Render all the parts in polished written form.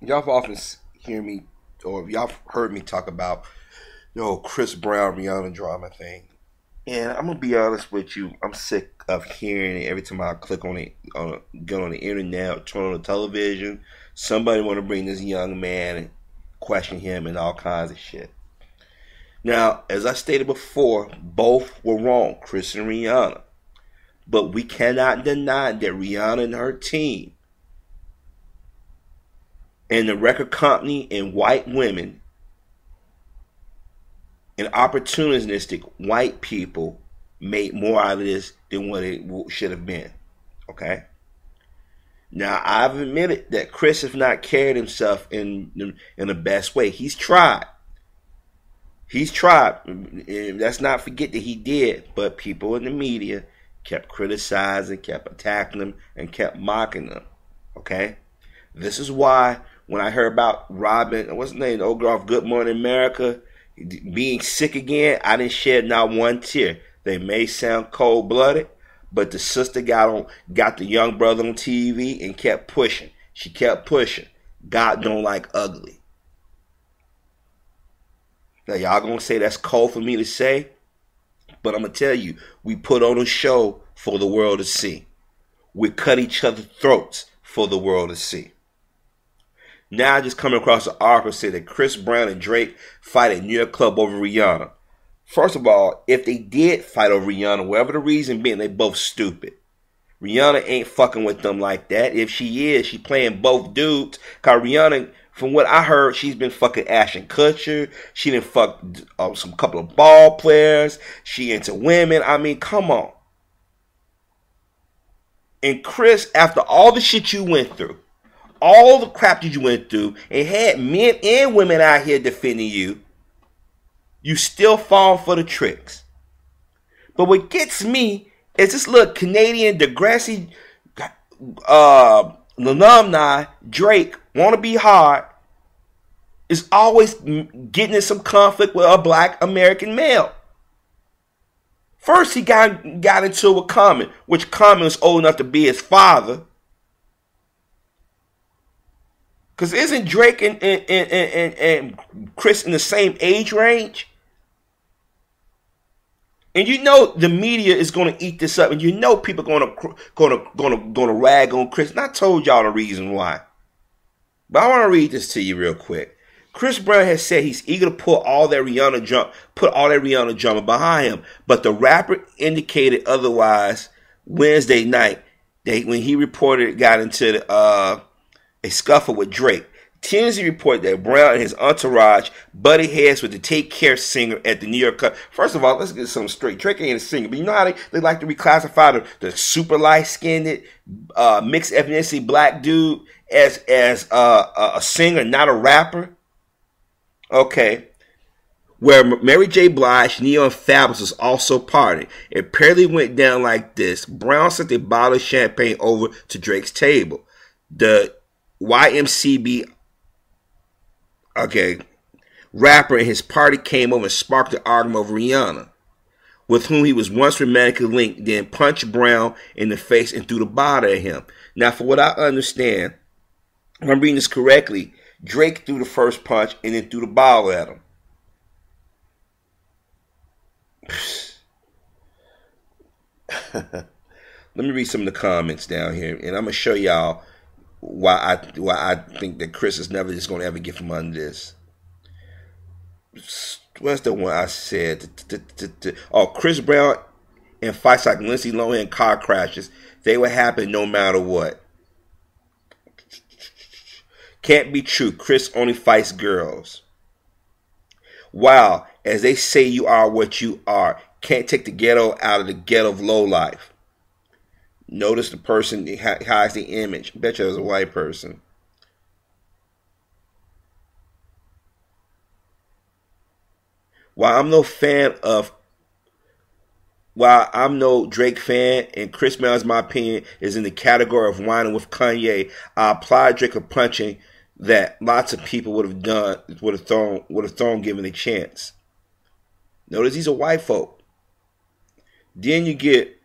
Y'all have often hear me, or y'all heard me talk about Chris Brown Rihanna drama thing. And I'm gonna be honest with you, I'm sick of hearing it every time I click on it, get on the internet, or turn on the television. Somebody want to bring this young man and question him and all kinds of shit. Now, as I stated before, both were wrong, Chris and Rihanna. But we cannot deny that Rihanna and her team and the record company and white women and opportunistic white people made more out of this than what it should have been. Okay? Now, I've admitted that Chris has not carried himself in the best way. He's tried. He's tried. And let's not forget that he did. But people in the media kept criticizing, kept attacking him, and kept mocking him. Okay? This is why when I heard about Robin, what's his name, the old girl of Good Morning America, being sick again, I didn't shed not one tear. They may sound cold-blooded, but the sister got the young brother on TV and kept pushing. She kept pushing. God don't like ugly. Now, y'all gonna say that's cold for me to say, but I'm gonna tell you, we put on a show for the world to see. We cut each other's throats for the world to see. Now I just come across an article saying that Chris Brown and Drake fight at New York club over Rihanna. First of all, if they did fight over Rihanna, whatever the reason being, they both stupid. Rihanna ain't fucking with them like that. If she is, she playing both dudes. Cause Rihanna, from what I heard, she's been fucking Ashton Kutcher. She done fucked some couple of ball players. She into women. I mean, come on. And Chris, after all the shit you went through, all the crap that you went through, and had men and women out here defending you, you still fall for the tricks. But what gets me is this little Canadian Degrassi alumni, Drake, wanna be hard, is always getting in some conflict with a black American male. First, he got into it with Common, which Common was old enough to be his father. Because isn't Drake and Chris in the same age range? And you know the media is going to eat this up, and you know people are going to rag on Chris. And I told y'all the reason why. But I want to read this to you real quick. Chris Brown has said he's eager to put all that Rihanna drama behind him, but the rapper indicated otherwise Wednesday night when he reported got into a scuffle with Drake. TMZ reported that Brown and his entourage butted heads with the Take Care singer at the New York Cup. First of all, let's get something straight. Drake ain't a singer, but you know how they like to reclassify the super light-skinned, mixed ethnicity black dude as a singer, not a rapper? Okay. Where Mary J. Blige, Neo, and Fabulous was also partying. It apparently went down like this. Brown sent a bottle of champagne over to Drake's table. The YMCB rapper and his party came over and sparked an argument over Rihanna, with whom he was once romantically linked, then punched Brown in the face and threw the bottle at him. Now, for what I understand, if I'm reading this correctly, Drake threw the first punch and then threw the bottle at him. Let me read some of the comments down here, and I'm going to show y'all why I think that Chris is never just going to ever get from under this. What's the one I said? Oh, Chris Brown and fights like Lindsay Lohan car crashes. They would happen no matter what. Can't be true. Chris only fights girls. Wow, as they say you are what you are. Can't take the ghetto out of the ghetto of low life. Notice the person hides the image. Bet you it was a white person. While I'm no Drake fan, and Chris Brown's my opinion is in the category of whining with Kanye, I applaud Drake for punching that lots of people would have thrown given a chance. Notice these are white folk. Then you get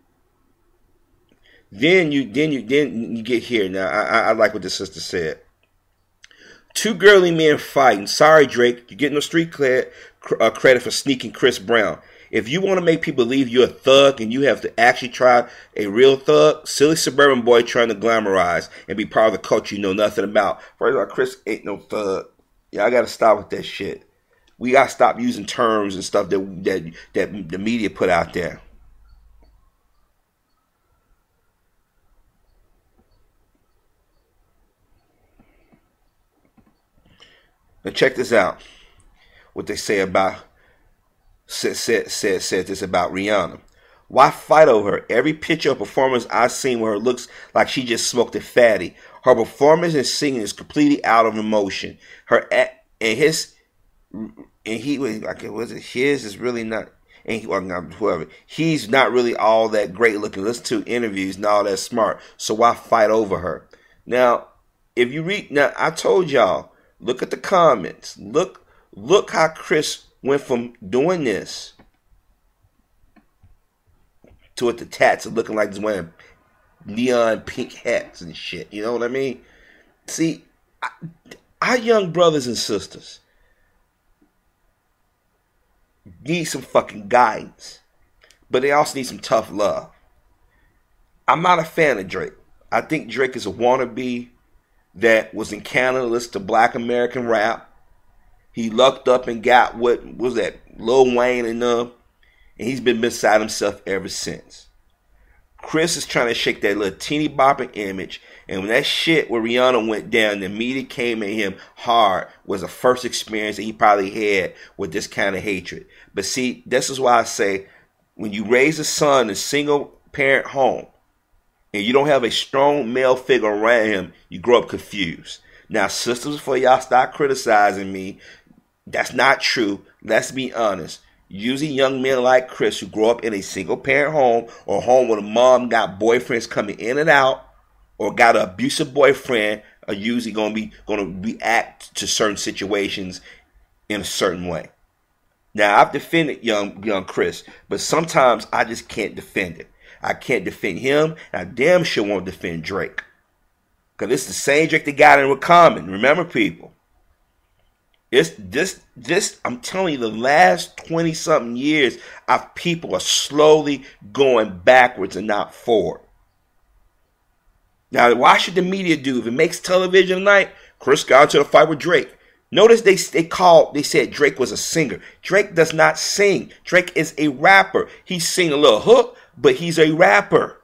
here. Now I like what the sister said. Two girly men fighting. Sorry, Drake, you're getting no street credit for sneaking Chris Brown. If you want to make people believe you're a thug and you have to actually try a real thug, silly suburban boy trying to glamorize and be part of the culture you know nothing about. First of all, Chris ain't no thug. Y'all got to stop with that shit. We got to stop using terms and stuff that the media put out there. Now check this out. What they say about said this about Rihanna. Why fight over her? Every picture of performance I've seen where her looks like she just smoked a fatty. Her performance and singing is completely out of emotion. Her and his and he was like, was it his? Is really not. And he, well, whoever, he's not really all that great looking. Listen to interviews, not all that smart. So why fight over her? Now, if you read, now I told y'all, look at the comments. Look how Chris went from doing this to the tats and looking like he's wearing neon pink hats and shit. You know what I mean? See, our young brothers and sisters need some fucking guidance, but they also need some tough love. I'm not a fan of Drake. I think Drake is a wannabe that was in Canada, listened to Black American rap. He lucked up and got what was that, Lil Wayne and them, and he's been beside himself ever since. Chris is trying to shake that little teeny bopping image, and when that shit where Rihanna went down, the media came at him hard, was the first experience that he probably had with this kind of hatred. But see, this is why I say, when you raise a son in a single parent home, and you don't have a strong male figure around him, you grow up confused. Now, sisters, before y'all start criticizing me, that's not true. Let's be honest. Usually young men like Chris who grow up in a single parent home or home where the mom got boyfriends coming in and out or got an abusive boyfriend are usually going to react to certain situations in a certain way. Now, I've defended young Chris, but sometimes I just can't defend it. I can't defend him, and I damn sure won't defend Drake. Because it's the same Drake that got in with Common. Remember, people. It's this, I'm telling you, the last 20-something years, our people are slowly going backwards and not forward. Now, why should the media do? If it makes television tonight, Chris got into the fight with Drake. Notice they said Drake was a singer. Drake does not sing. Drake is a rapper. He sing a little hook, but he's a rapper.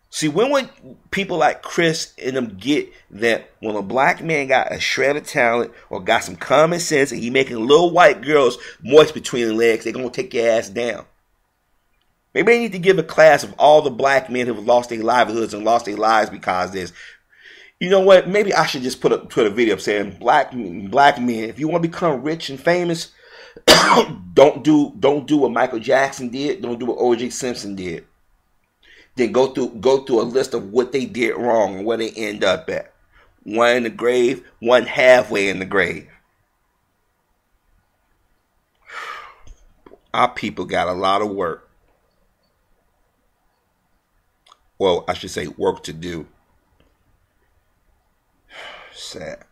See, when would people like Chris and them get that when a black man got a shred of talent or got some common sense and he making little white girls moist between the legs, they're going to take your ass down? Maybe they need to give a class of all the black men who have lost their livelihoods and lost their lives because of this. You know what? Maybe I should just put a video up saying, black men, if you want to become rich and famous, don't do what Michael Jackson did. Don't do what O.J. Simpson did. Then go through a list of what they did wrong and where they end up at. One in the grave, one halfway in the grave. Our people got a lot of work. Well, I should say work to do. Sad.